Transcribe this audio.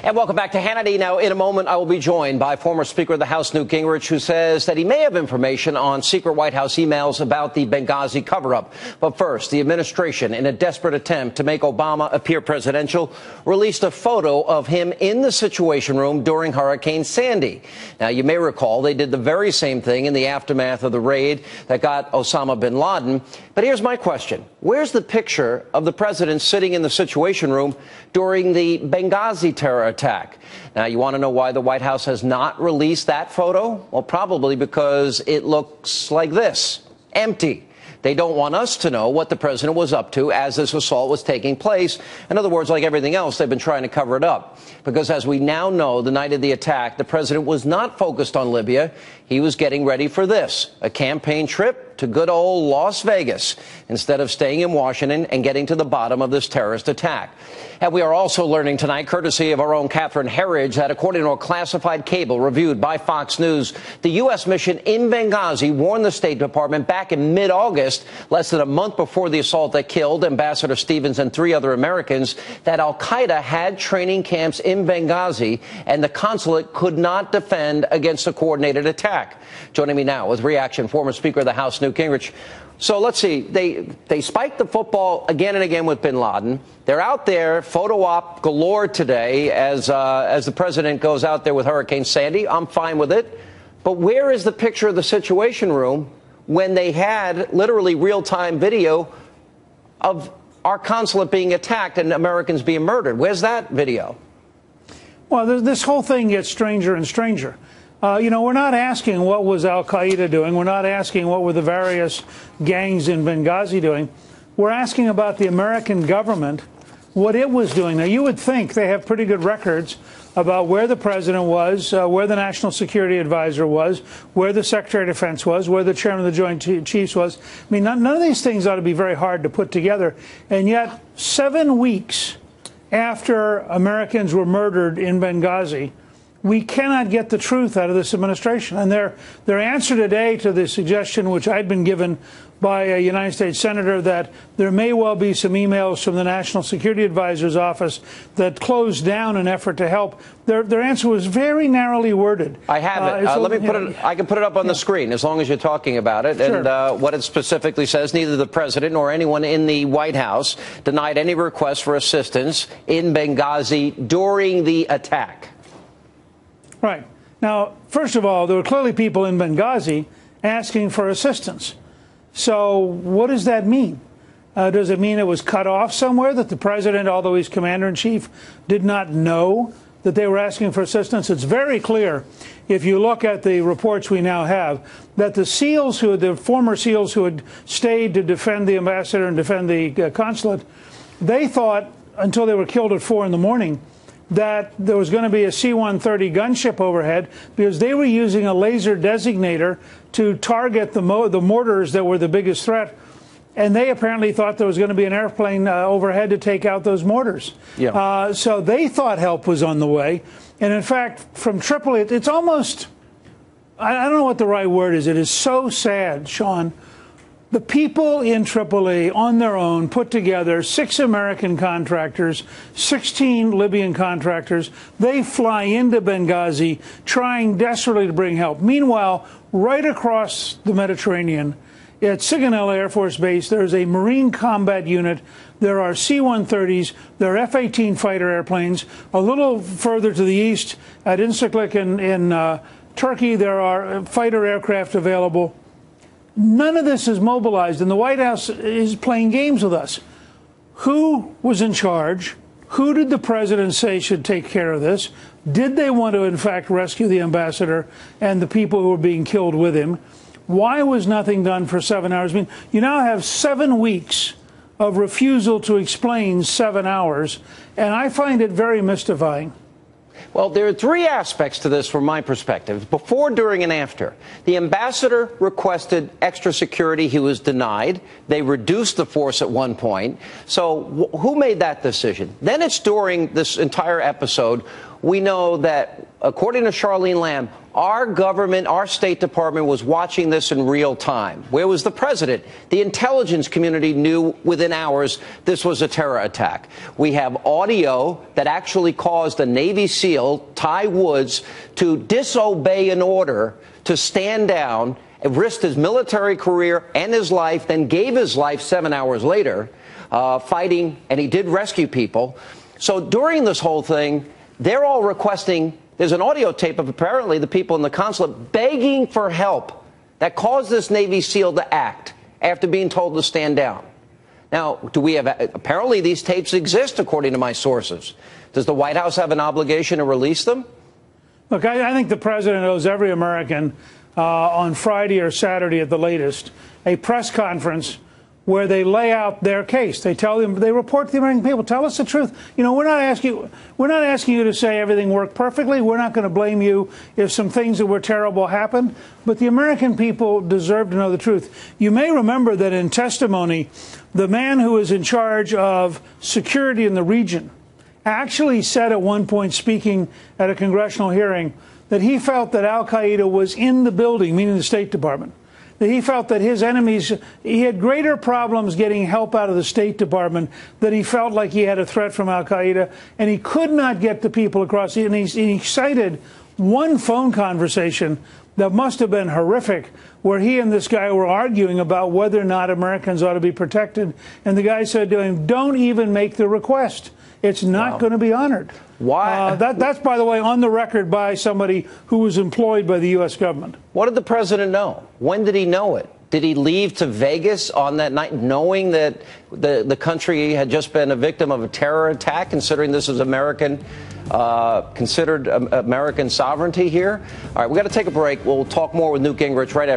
And welcome back to Hannity. Now, in a moment, I will be joined by former Speaker of the House, Newt Gingrich, who says that he may have information on secret White House emails about the Benghazi cover-up. But first, the administration, in a desperate attempt to make Obama appear presidential, released a photo of him in the Situation Room during Hurricane Sandy. Now, you may recall they did the very same thing in the aftermath of the raid that got Osama bin Laden. But here's my question. Where's the picture of the president sitting in the Situation Room during the Benghazi terror attack? Now, you want to know why the White House has not released that photo? Well, probably because it looks like this, empty. They don't want us to know what the president was up to as this assault was taking place. In other words, like everything else, they've been trying to cover it up. Because as we now know, the night of the attack, the president was not focused on Libya. He was getting ready for this, a campaign trip to good old Las Vegas, instead of staying in Washington and getting to the bottom of this terrorist attack. And we are also learning tonight, courtesy of our own Catherine Herridge, that according to a classified cable reviewed by Fox News, the U.S. mission in Benghazi warned the State Department back in mid-August, less than a month before the assault that killed Ambassador Stevens and 3 other Americans, that al-Qaeda had training camps in Benghazi and the consulate could not defend against a coordinated attack. Joining me now with reaction, former Speaker of the House, Newt Gingrich. So let's see. They spiked the football again and again with bin Laden. They're out there, photo op galore today as the president goes out there with Hurricane Sandy. I'm fine with it. But where is the picture of the Situation Room when they had literally real-time video of our consulate being attacked and Americans being murdered? Where's that video? Well, this whole thing gets stranger and stranger. We're not asking what was al-Qaeda doing. We're not asking what were the various gangs in Benghazi doing. We're asking about the American government, what it was doing. Now, you would think they have pretty good records about where the president was, where the national security advisor was, where the secretary of defense was, where the chairman of the Joint Chiefs was. I mean, none of these things ought to be very hard to put together. And yet, 7 weeks after Americans were murdered in Benghazi, we cannot get the truth out of this administration. And their answer today to the suggestion, which I'd been given by a United States senator, that there may well be some emails from the National Security Advisor's office that closed down an effort to help, their answer was very narrowly worded. I have it. Let me put it. I can put it up on the screen as long as you're talking about it. Sure. And what it specifically says, neither the president nor anyone in the White House denied any request for assistance in Benghazi during the attack. Right. Now, first of all, there were clearly people in Benghazi asking for assistance. So what does that mean? Does it mean it was cut off somewhere, that the president, although he's commander-in-chief, did not know that they were asking for assistance? It's very clear, if you look at the reports we now have, that the former SEALs who had stayed to defend the ambassador and defend the consulate, they thought, until they were killed at 4 in the morning, that there was going to be a C-130 gunship overhead because they were using a laser designator to target the mortars that were the biggest threat. And they apparently thought there was going to be an airplane overhead to take out those mortars. Yeah. So they thought help was on the way. And in fact, from Tripoli, it's almost, I don't know what the right word is. It is so sad, Sean. The people in Tripoli, on their own, put together 6 American contractors, 16 Libyan contractors. They fly into Benghazi, trying desperately to bring help. Meanwhile, right across the Mediterranean, at Sigonella Air Force Base, there's a Marine combat unit. There are C-130s. There are F-18 fighter airplanes. A little further to the east, at Incirlik in Turkey, there are fighter aircraft available. None of this is mobilized, and the White House is playing games with us. Who was in charge? Who did the president say should take care of this? Did they want to, in fact, rescue the ambassador and the people who were being killed with him? Why was nothing done for 7 hours? I mean, you now have 7 weeks of refusal to explain 7 hours, and I find it very mystifying. Well, there are 3 aspects to this from my perspective, before, during, and after. The ambassador requested extra security. He was denied. They reduced the force at one point. So who made that decision? Then it's during this entire episode. We know that, according to Charlene Lamb, Our government, our State Department was watching this in real time. Where was the president? The intelligence community knew within hours this was a terror attack. We have audio that actually caused a Navy SEAL, Ty Woods, to disobey an order to stand down, risked his military career and his life, then gave his life 7 hours later, fighting, and he did rescue people. So during this whole thing, they're all requesting, there's an audio tape of apparently the people in the consulate begging for help that caused this Navy SEAL to act after being told to stand down. Now, do we have, apparently these tapes exist according to my sources. Does the White House have an obligation to release them? Look, I think the president owes every American on Friday or Saturday at the latest a press conference where they lay out their case. They tell them, they report to the American people, tell us the truth. You know, we're not asking you to say everything worked perfectly. We're not going to blame you if some things that were terrible happened. But the American people deserve to know the truth. You may remember that in testimony, the man who is in charge of security in the region actually said at one point, speaking at a congressional hearing, that he felt that al-Qaeda was in the building, meaning the State Department. That he felt that his enemies, he had greater problems getting help out of the State Department, that he felt like he had a threat from al-Qaeda, and he could not get the people across. And he cited one phone conversation that must have been horrific, where he and this guy were arguing about whether or not Americans ought to be protected. And the guy said to him, don't even make the request. It's not going to be honored. Why? That's, by the way, on the record by somebody who was employed by the U.S. government. What did the president know? When did he know it? Did he leave to Vegas on that night knowing that the country had just been a victim of a terror attack, considering this is American, considered American sovereignty here? All right, we've got to take a break. We'll talk more with Newt Gingrich right after.